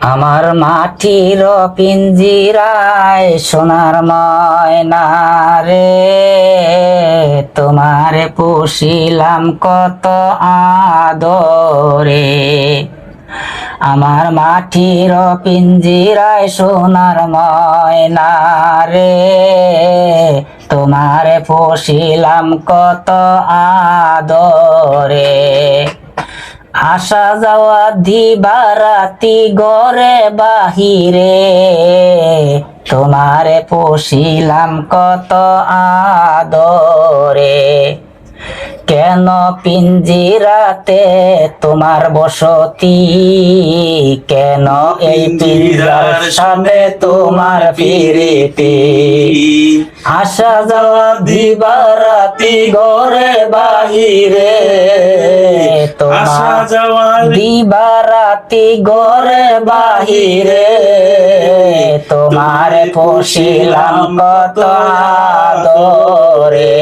আমার মাটির পিঞ্জিরায় সোনার ময়না রে, তোমারে পুষিলাম কত আদরে। আমার মাটির পিঞ্জিরায় সোনার ময়না রে, তোমারে পুষিলাম কত আদরে। আসা যাওয়া দিবারাতি গরে বাহিরে, তোমারে পুষিলাম কত আদরে। কেন পিঞ্জিরাতে তোমার বসতি, কেন এই পিঞ্জার সামনে তোমার প্রীতি। আসা যাওয়া দিবারাতি গরে বাহিরে, তোমার দিবারাতি গরে বাহিরে, তোমার পুষিলাম কত আদরে।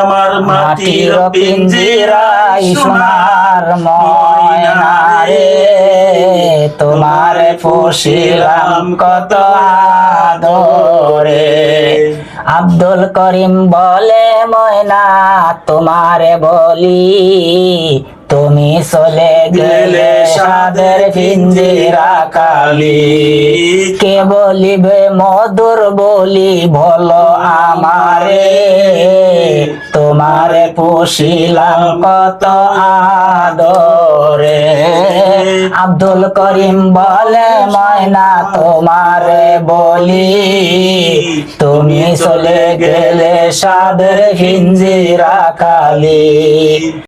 আমার মাটির পিঞ্জিরায় সোনার ময়না রে, তোমার পুষিলাম কত আদরে। আব্দুল করিম বলে ময়না তোমারে বলি, তুমি চলে গেলে সাদের পিঞ্জিরা কালি। কে বলিবে মধুর বলি বলো আমারে, তোমারে পুষিলাম কত আদরে। আব্দুল করিম বলে ময়না তোমারে বলি, তুমি চলে গেলে সাদের পিঞ্জিরা কালি।